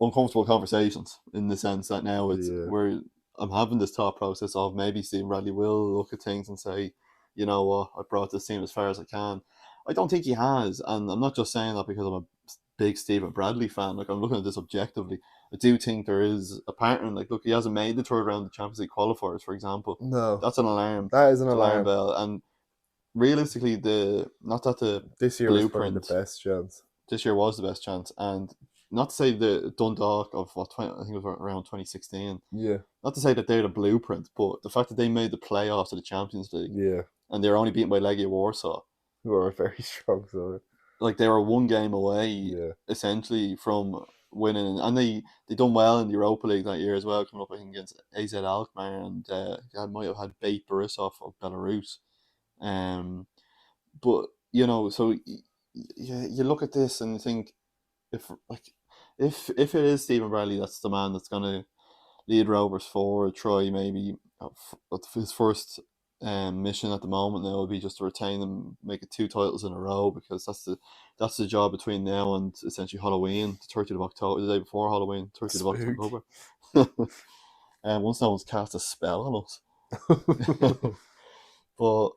uncomfortable conversations in the sense that now it's where I'm having this thought process of maybe Stephen Bradley will look at things and say, you know what, I brought this team as far as I can. I don't think he has, and I'm not just saying that because I'm a big Stephen Bradley fan. Like, I'm looking at this objectively. I do think there is a pattern. Like, look, he hasn't made the third round of the Champions League qualifiers, for example. No, that's an alarm. That is an alarm bell. And realistically, this year was probably the best chance. This year was the best chance, and not to say the Dundalk of I think it was around 2016. Yeah. Not to say that they're the blueprint, but the fact that they made the playoffs of the Champions League. Yeah. And they were only beaten by Legia Warsaw, who are a very strong side. Like, they were one game away, essentially, from winning, and they done well in the Europa League that year as well, coming up, I think, against AZ Alkmaar, and might have had Bate Borisov of Belarus. But so you look at this and you think, if it is Stephen Bradley, that's the man that's going to lead Rovers forward, try maybe his first mission at the moment now would be just to retain them, make it 2 titles in a row, because that's the job between now and essentially Halloween, the 30th of October, the day before Halloween, 30th of October. Once no one's cast a spell on us. But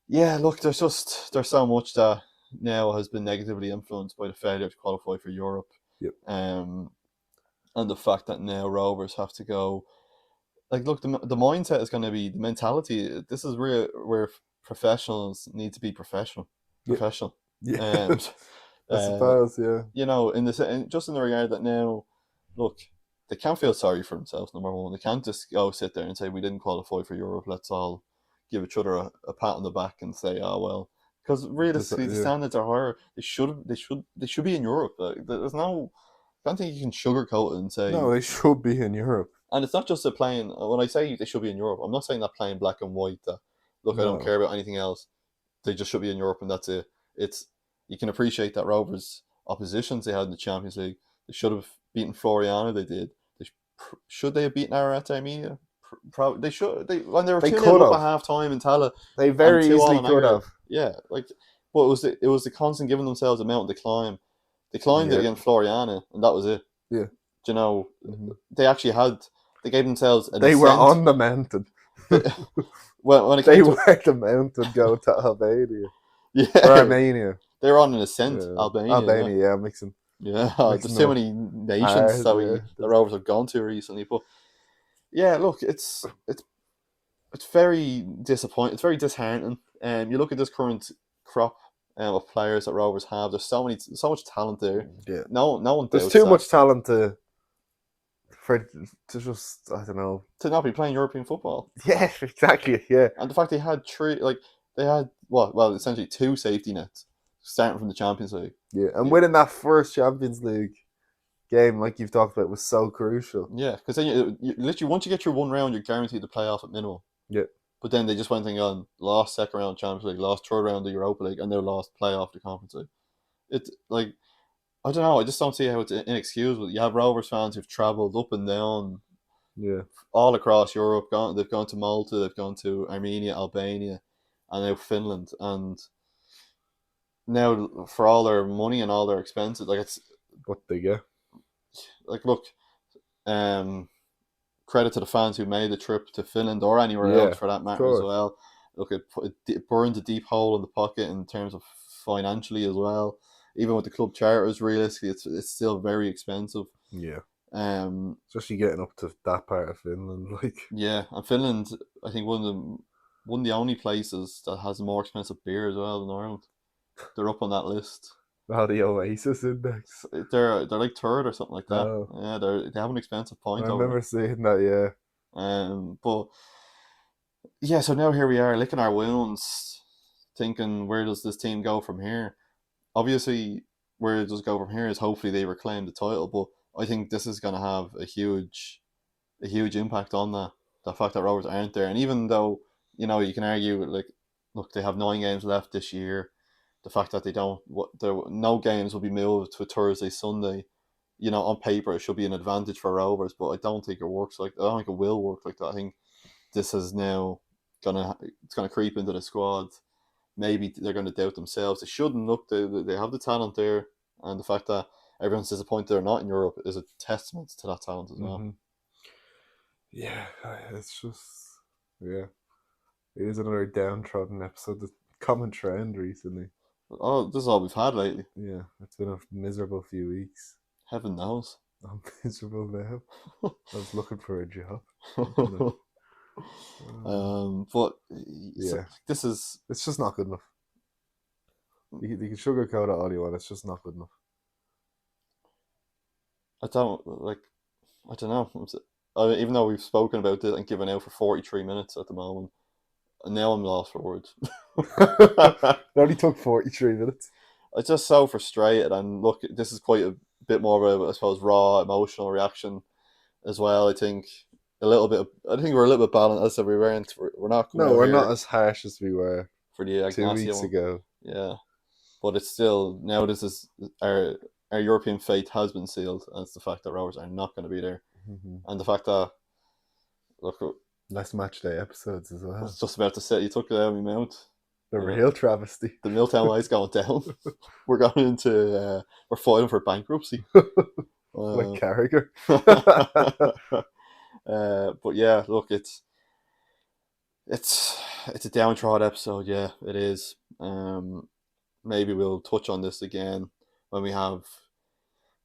yeah, look, there's so much that now has been negatively influenced by the failure to qualify for Europe. Yep. And the fact that now Rovers have to go. Like, look, the mindset is going to be the mentality. This is where professionals need to be professional. Professional. Yeah. I suppose, yeah. Just in the regard that now, look, they can't feel sorry for themselves, number one. They can't just go sit there and say, we didn't qualify for Europe, let's all give each other a pat on the back and say, oh, well. Because realistically, the standards are higher. They should be in Europe. There's no... I don't think you can sugarcoat it and say... No, they should be in Europe. And it's not just when I say they should be in Europe, I'm not saying that plain black and white, that, look, I don't care about anything else. They just should be in Europe and that's it. It's, you can appreciate that Rovers oppositions they had in the Champions League. They should have beaten Floriana. They did. Should they have beaten Ararat Armenia? Probably they should. When they were They 2-0 could up have. at half time in Tala They and very 2-all easily in could aggregate. have. Yeah, like, but it was the constant giving themselves a mountain to climb. They climbed it Yeah. against Floriana, and that was it. Yeah. Do you know, Mhm. they gave themselves an They were ascent. on the mountain. when it They came were to the mountain go to Albania. Or yeah, Armenia. they were on an ascent. Yeah. Albania, yeah, mixing. yeah. Mixing There's too up. many nations Yeah. the Rovers have gone to recently, but yeah, look, it's very disappointing. It's very disheartening. You look at this current crop of players that Rovers have. There's so much talent there. Yeah. No one There's doubts too that. much talent to just, I don't know. To not be playing European football. Yeah, exactly. Yeah. And the fact they had essentially 2 safety nets starting from the Champions League. Yeah. And Yeah. winning that first Champions League game, like you've talked about, was so crucial. Yeah, because then you literally, once you get your one round, you're guaranteed to play off at minimum. Yeah. But then they just went and gone, lost second round Champions League, lost third round of the Europa League, and now lost playoff the Conference League. It's like, I don't know, I just don't see how it's inexcusable. You have Rovers fans who've travelled up and down Yeah. all across Europe. They've gone to Malta, they've gone to Armenia, Albania, and now Finland. And now for all their money and all their expenses, like, it's What they get. like, look, credit to the fans who made the trip to Finland or anywhere Yeah, else for that matter course. as well. Look, it burned a deep hole in the pocket in terms of financially as well. Even with the club charters, realistically, it's still very expensive. Yeah. Um, Especially getting up to that part of Finland, like. yeah, and Finland, I think one of the only places that has more expensive beer as well than Ireland. They're up on that list. The Oasis Index. They're like third or something like that. Oh. Yeah, they have an expensive point I over remember seeing that, yeah. But yeah, so now here we are, licking our wounds, thinking, where does this team go from here? Obviously, where it does go from here is hopefully they reclaim the title, but I think this is going to have a huge impact on that. The fact that Rovers aren't there, and even though, you know, you can argue, like, look, they have 9 games left this year. The fact that no games will be moved to a Thursday, Sunday, you know, on paper it should be an advantage for Rovers, but I don't think it works like that. I don't think it will work like that. I think this is now gonna creep into the squad. Maybe they're gonna doubt themselves. They shouldn't. Look, they have the talent there, and the fact that everyone's disappointed they're not in Europe is a testament to that talent as well. Mm-hmm. Yeah, it's just, yeah, it is another downtrodden episode. The common trend recently. Oh, this is all we've had lately. Yeah, it's been a miserable few weeks. Heaven knows. I'm miserable now. I was looking for a job. But Yeah, this is, it's just not good enough. You can sugarcoat it all you want. It's just not good enough. I don't know. Even though we've spoken about it and given out for 43 minutes at the moment, and now I'm lost for words. It only took 43 minutes. It's just so frustrated, and look, this is quite a bit more of a, I suppose, raw emotional reaction as well. I think we're a little bit balanced. As we're not. We're not as harsh as we were for the 2 weeks ago. Yeah, but it's still, now this is our European fate has been sealed, and it's the fact that Rovers are not going to be there, and the fact that, look, less match day episodes as well. I was just about to say, you took it out of my mouth. The real travesty. The Milltown Way's going down. We're going into we're fighting for bankruptcy. Like Carragher. But yeah, look, it's a downtrodden episode. Yeah, it is. Maybe we'll touch on this again when we have,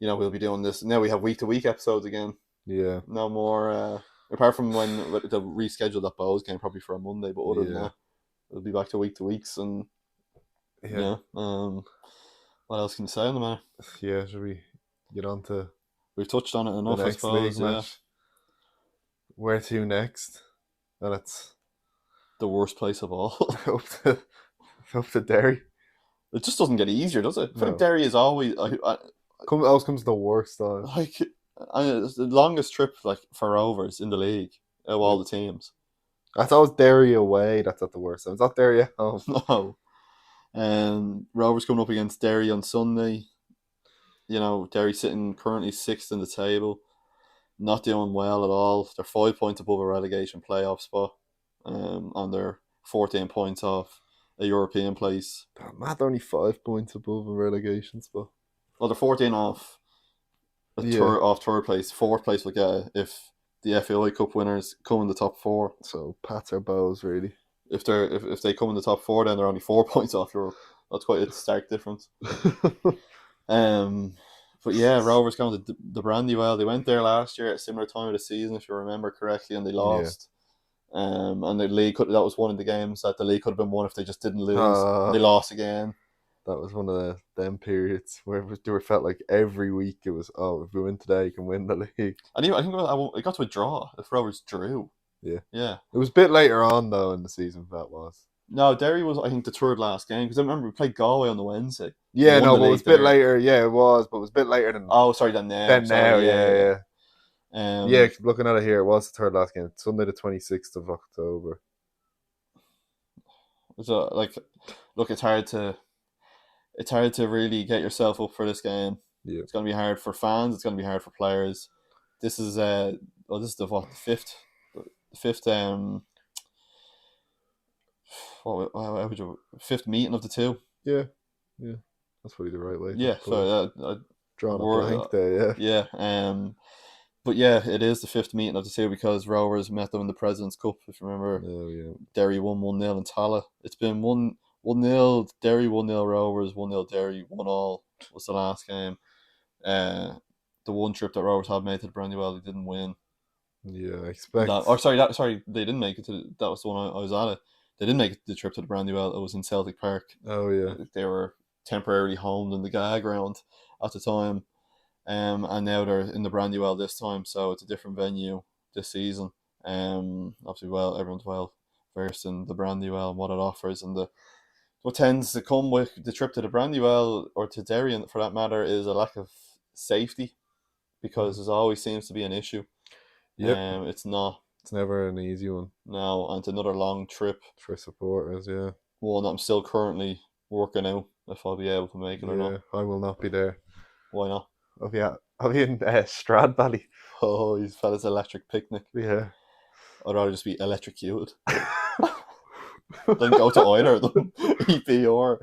we'll be doing this. Now we have week-to-week episodes again. Yeah. No more, apart from when the reschedule that Bowes game probably for a Monday, but other than that, we'll be back to week-to-weeks. And what else can you say on the matter? Yeah, should we get on to... We've touched on it enough, the I next suppose. league match? Where to next? And it's the worst place of all. up to Derry. It just doesn't get easier, does it? I No. think Derry is always Always comes the worst time. like, it's the longest trip for Rovers in the league of all the teams. That's always Derry away. That's not the worst time. It's not Derry at home. No, Rovers coming up against Derry on Sunday. You know, Derry sitting currently 6th in the table, not doing well at all. They're 5 points above a relegation playoff spot, and they're 14 points off a European place. Mad, only 5 points above a relegation spot. Well, they're 14 off third place. Fourth place will get it if the FAI Cup winners come in the top 4. So Pats are bows, really. If they come in the top 4, then they're only 4 points off Europe. That's quite a stark difference. But yeah, Rovers going to the Brandywell. They went there last year at a similar time of the season, if you remember correctly, and they lost. And the league that was one of the games that the league could have been won if they just didn't lose. They lost again. That was one of them periods where it felt like every week it was, if we win today, you can win the league. I think it got to a draw if Rovers drew. Yeah. It was a bit later on though in the season. That was. No, Derry was, I think, the third last game because I remember we played Galway on the Wednesday. Yeah, no, but it was a bit later. Yeah, it was, but it was a bit later than. Oh, sorry, than now. Yeah. Looking at it here, it was the third last game. Sunday, the 26th of October. So, look, it's hard to really get yourself up for this game. Yeah, it's going to be hard for fans. It's going to be hard for players. This is the fifth. Fifth meeting of the two. Yeah, that's probably the right way. Yeah, so drawing a blank there. Yeah. But yeah, it is the fifth meeting of the two because Rovers met them in the President's Cup. If you remember, Derry won 1-0 in Tala. It's been 1-0 Derry, 1-0 Rovers, 1-0 Derry, 1-1 was the last game. The one trip that Rovers had made to the Brandywell, they didn't win. Yeah, I expect. Sorry, they didn't make it to. That was the one I was at it. They didn't make the trip to the Brandywell. It was in Celtic Park. Oh, yeah. They were temporarily homed in the GAG ground at the time. And now they're in the Brandywell this time. So it's a different venue this season. Obviously, everyone's well versed in the Brandywell and what it offers. And what tends to come with the trip to the Brandywell or to Derry, for that matter, is a lack of safety. Because there always seems to be an issue. Yep. It's not. It's never an easy one. No, and it's another long trip. For supporters, yeah. One that I'm still currently working out if I'll be able to make it or not. I will not be there. Why not? I'll be in Stradbally. Oh, he's fella's electric picnic. Yeah. I'd rather just be electrocuted. Then go to either of them, EP or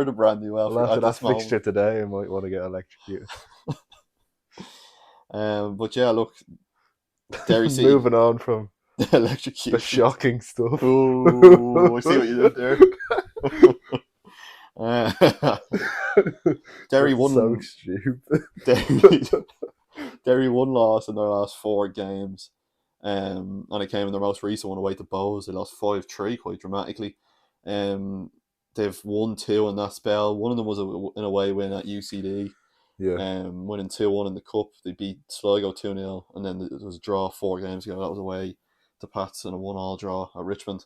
the Brandywell. Well, after that fixture today, I might want to get electrocuted. But yeah, look, Derry City. Moving on from electrocution. The shocking stuff. Oh, I see what you did there. Derry won. So stupid. Derry won loss in their last 4 games. And it came in their most recent one away to Bows. They lost 5-3 quite dramatically. They've won 2 in that spell. One of them was an away win at UCD. Yeah. Winning 2-1 in the Cup. They beat Sligo 2-0, and then it was a draw 4 games ago. That was away to Pats in a 1-1 draw at Richmond.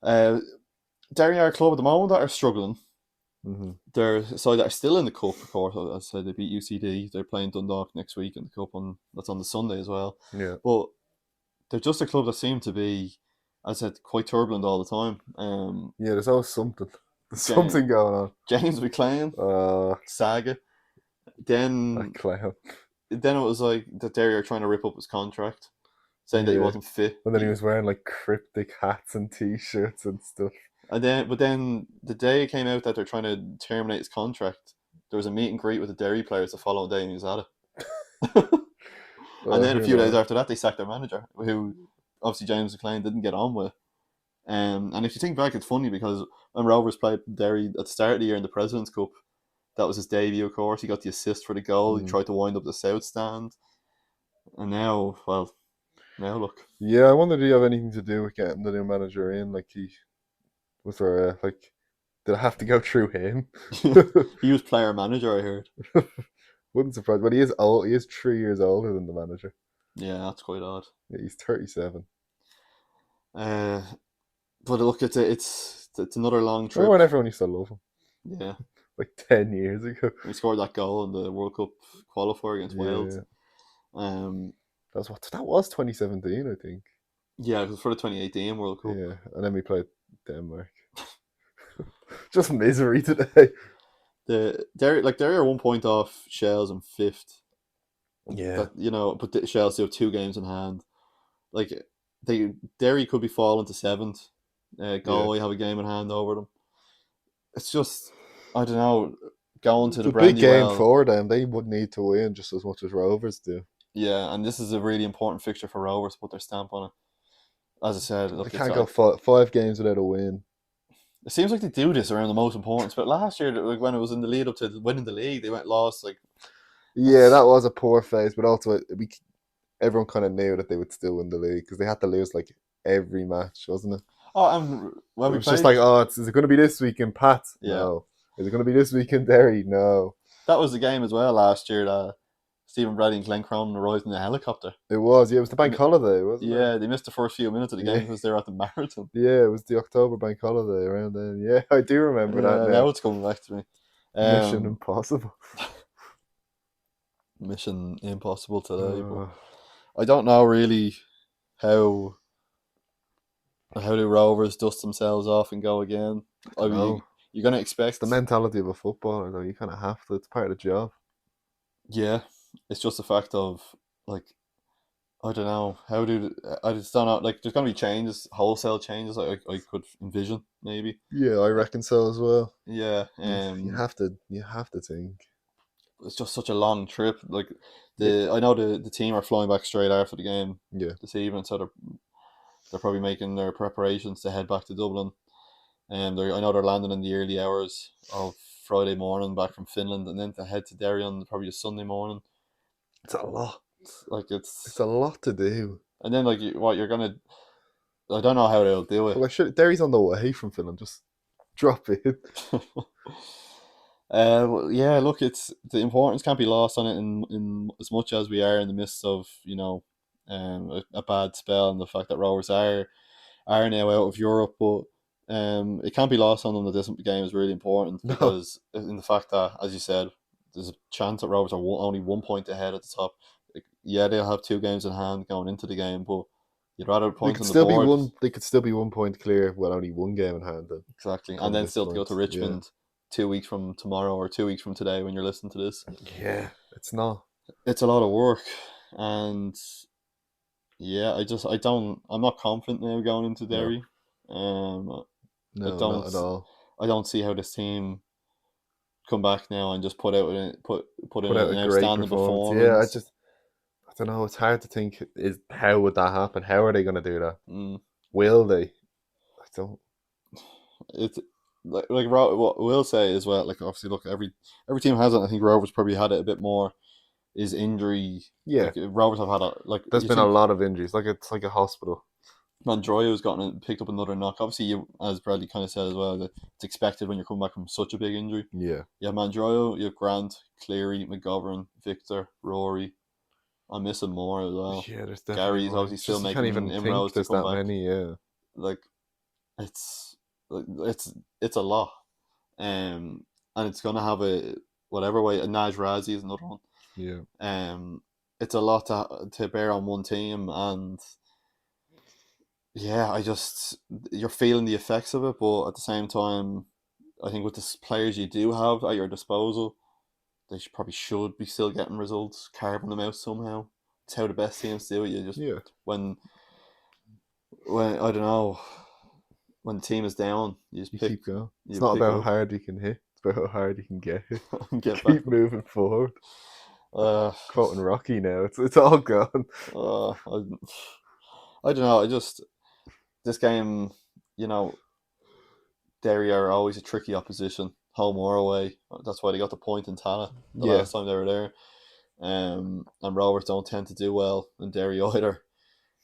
Derry are a club at the moment that are struggling. Mm-hmm. They're that are still in the Cup, of course. As I said, they beat UCD. They're playing Dundalk next week in the Cup, that's on the Sunday as well. Yeah. But they're just a club that seem to be, as I said, quite turbulent all the time. There's always something. There's something going on. James McLean, saga. Then it was like that Derry are trying to rip up his contract, saying that he wasn't fit. And then he was wearing like cryptic hats and t-shirts and stuff. But then the day it came out that they're trying to terminate his contract, there was a meet and greet with the Derry players the following day, and he was at it. And then a few days after that, they sacked their manager, who obviously James McLean didn't get on with. And if you think back, it's funny because when Rovers played Derry at the start of the year in the President's Cup, that was his debut, of course. He got the assist for the goal. He tried to wind up the south stand. And now look. Yeah, I wonder, did he have anything to do with getting the new manager in? Like, was there, did it have to go through him? He was player manager, I heard. Wouldn't surprise, but he is old. He is 3 years older than the manager. Yeah, that's quite odd. Yeah, he's 37. But look, it's another long trip. Remember when everyone used to love him? Yeah. Like 10 years ago. He scored that goal in the World Cup qualifier against Wales. That was 2017, I think. Yeah, it was for the 2018 World Cup. Yeah, and then we played Denmark. Just misery today. Derry are 1 point off Shells in fifth. Yeah. But the Shells still have 2 games in hand. Like Derry could be falling to seventh. Galway have a game in hand over them. It's just, I don't know, going to It's the a big game Brandywell. for them. They would need to win just as much as Rovers do. Yeah, and this is a really important fixture for Rovers to put their stamp on it. As I said, They look, can't go five games without a win. it seems like they do this around the most important. But last year, like, when it was in the lead up to winning the league, they went lost. Like, Yeah, that was a poor phase, but also everyone kind of knew that they would still win the league because they had to lose like every match, wasn't it? oh, and when It we was played, just like, is it going to be this week in Pat? yeah, No. Is it going to be this week in Derry? No. that was the game as well last year that Stephen Brady and Glenn Cronin arrived in the helicopter. It was. Yeah, it was the bank holiday, wasn't it? Yeah, they missed the first few minutes of the game Yeah. because they were at the marathon. Yeah, it was the October bank holiday around then. Yeah, I do remember that Now now. it's coming back to me. Mission Impossible. Mission impossible today, but I don't know really how do Rovers dust themselves off and go again. I mean, you're going to expect... It's the mentality of a footballer, though. You kind of have to. It's part of the job. Yeah, it's just a fact of, like, I don't know. I just don't know. Like, there's going to be changes, wholesale changes I could envision, maybe. Yeah, I reckon so as well. Yeah. You have to think. It's just such a long trip. Like, I know the team are flying back straight after the game this evening, so they're probably making their preparations to head back to Dublin. I know they're landing in the early hours of Friday morning back from Finland, and then to head to Derry on probably a Sunday morning. It's a lot. Like, it's a lot to do. And then, like, what you're gonna... I don't know how they'll do it. Well, Derry's on the way from Finland. Just drop it. Well, yeah, look, it's the importance can't be lost on it in as much as we are in the midst of a bad spell, and the fact that Rovers are now out of Europe, but it can't be lost on them that this game is really important because in the fact that, as you said, there's a chance that Rovers are only 1 point ahead at the top. Yeah, they'll have 2 games in hand going into the game, but you'd rather point on the board. They could still be 1 point clear with only 1 game in hand. Then. Exactly, and then still to go to Richmond. Yeah. 2 weeks from tomorrow or 2 weeks from today when you're listening to this. Yeah, it's not. It's a lot of work, and yeah, I'm not confident now going into Derry. No, not at all. I don't see how this team come back now and just put in an outstanding performance. Yeah, I don't know. It's hard to think. How would that happen? How are they going to do that? Will they? I don't. It's like what we'll say as well. Like, obviously, look, every team has it. I think Rovers probably had it a bit more. Is injury? Yeah, like, Rovers have had There's been a lot of injuries. Like, it's like a hospital. Mandroya's picked up another knock. Obviously, as Bradley kind of said as well, that it's expected when you're coming back from such a big injury. Yeah. You have Mandroya, you have Grant, Cleary, McGovern, Victor, Rory. I'm missing more as well. Yeah, there's definitely Gary's obviously still making inroads to come back. Many, yeah. Like, it's a lot, and it's gonna have a Naj Razi is another one. Yeah. It's a lot to bear on one team, and yeah, you're feeling the effects of it, but at the same time, I think with the players you do have at your disposal, they probably should be still getting results, carving them out somehow. It's how the best teams do it. You just when I don't know, when the team is down, you keep going. It's not about how hard you can hit; it's about how hard you can get hit. Keep moving forward. Quoting Rocky now. It's all gone. I don't know. This game, Derry are always a tricky opposition, home or away. That's why they got the point in Tana the last time they were there. And Rovers don't tend to do well in Derry either.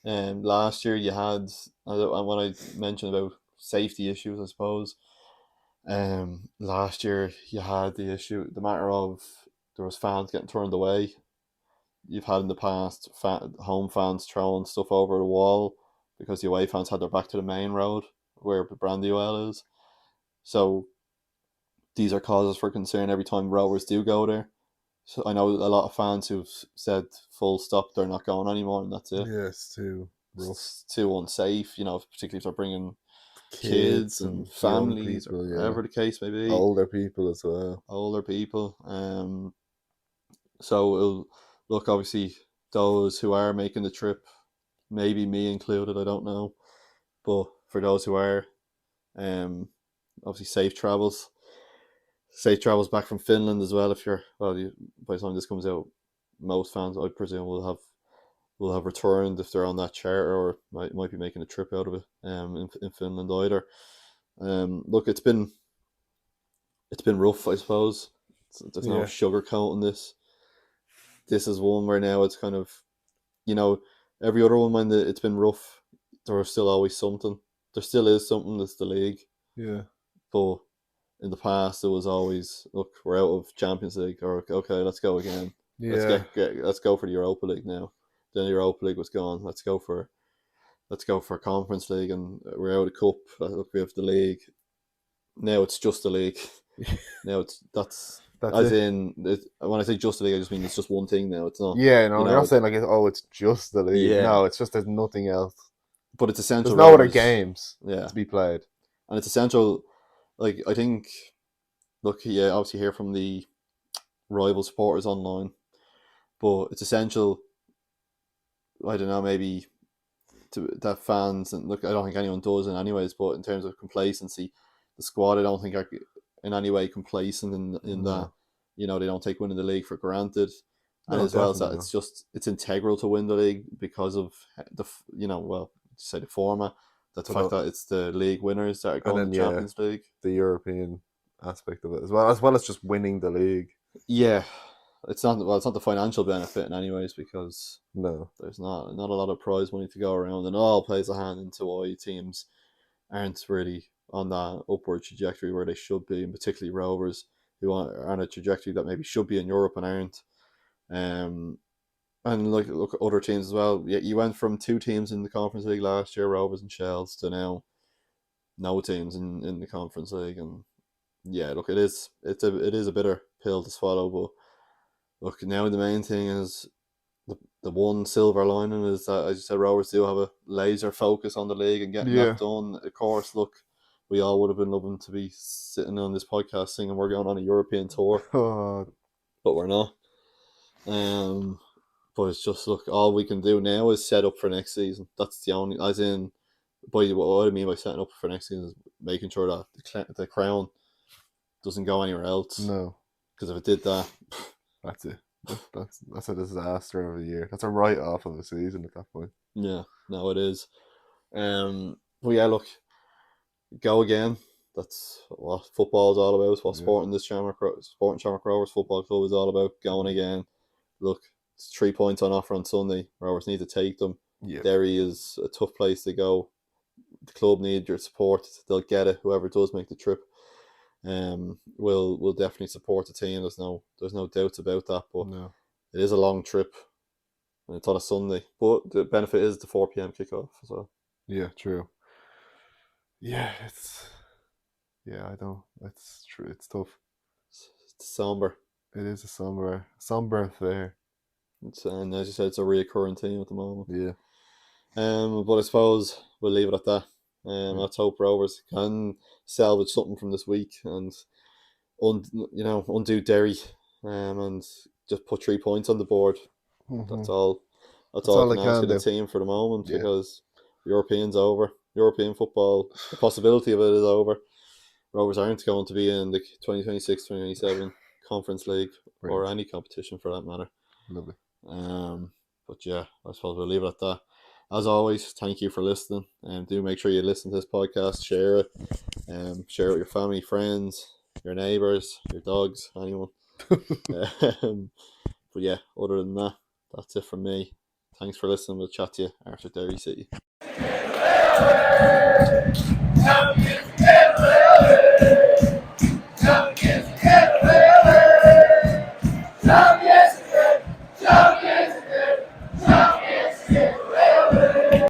Last year you had, and when I mentioned about safety issues, I suppose, last year you had the matter of there was fans getting turned away. You've had in the past home fans throwing stuff over the wall because the away fans had their back to the main road where Brandywell is. So these are causes for concern every time Rovers do go there. So I know a lot of fans who've said full stop, they're not going anymore, and that's it. Yeah, it's too rough. It's too unsafe, particularly if they're bringing kids and families, people, or whatever the case may be. Older people as well. Older people. So look, obviously, those who are making the trip, maybe me included, I don't know, but for those who are, obviously safe travels back from Finland as well. If you're by the time this comes out, most fans, I presume, will have returned if they're on that charter, or might be making a trip out of it. In Finland either. Look, it's been rough, I suppose. There's no sugarcoating this. This is one where now it's kind of, every other one, when it's been rough, there's still always something. There still is something. That's the league. Yeah. But in the past, it was always, look, we're out of Champions League, or okay, let's go again. Yeah. Let's go for the Europa League now. Then the Europa League was gone. Let's go for Conference League, and we're out of Cup. Look, we have the league. Now it's just the league. Now that's as it. When I say just the league, I just mean it's just one thing now. It's not. Yeah, no, you're not saying like it's just the league. Yeah. No, it's just there's nothing else. But it's essential. There's no other games to be played, and it's essential. Like, I think, look, obviously hear from the rival supporters online, but it's essential. I don't know, maybe that fans, and look, I don't think anyone does in anyways, but in terms of complacency, the squad, I don't think are in any way complacent in that, they don't take winning the league for granted. And as well as that, it's integral to win the league because of the format, the fact that it's the league winners that are going to the Champions League. The European aspect of it as well as just winning the league. Yeah. It's not the financial benefit in any ways, because there's not a lot of prize money to go around, and it all plays a hand into why teams aren't really on that upward trajectory where they should be, and particularly Rovers, who are on a trajectory that maybe should be in Europe and aren't. And look at other teams as well. Yeah, you went from 2 teams in the Conference League last year, Rovers and Shells, to now no teams in the Conference League, and yeah, look, it is a bitter pill to swallow, but look, now the main thing is the one silver lining is that, as you said, Rovers do have a laser focus on the league and getting that done. Of course, look, we all would have been loving to be sitting on this podcast singing we're going on a European tour, but we're not. But it's just, look, all we can do now is set up for next season. That's the only, as in, what I mean by setting up for next season is making sure that the crown doesn't go anywhere else. No, because if it did that, that's it. That's a disaster of a year. That's a write-off of a season at that point. Yeah, no, it is. But yeah, look, go again. That's what football is all about. It's what Sporting Shamrock Rovers Football Club is all about. Going again. Look, it's 3 points on offer on Sunday. Rovers need to take them. Yeah. Derry is a tough place to go. The club need your support. They'll get it. Whoever does make the trip, will definitely support the team. There's no doubts about that. But it is a long trip, and it's on a Sunday. But the benefit is the 4 p.m. kickoff as well. Yeah, true. Yeah, it's true. It's tough. It's somber. It is a somber affair. And as you said, it's a reoccurring theme at the moment. Yeah. But I suppose we'll leave it at that. Let's hope Rovers can salvage something from this week and undo Derry, and just put 3 points on the board. Mm-hmm. That's all I can ask of the team for the moment, because European's over. European football, the possibility of it is over. Rovers aren't going to be in the 2026-2027 Conference League or any competition for that matter. Lovely. But yeah, I suppose we'll leave it at that. As always, thank you for listening, and do make sure you listen to this podcast, share it, share it with your family, friends, your neighbours, your dogs, anyone. But yeah, other than that, that's it from me. Thanks for listening. We'll chat to you after Derry City.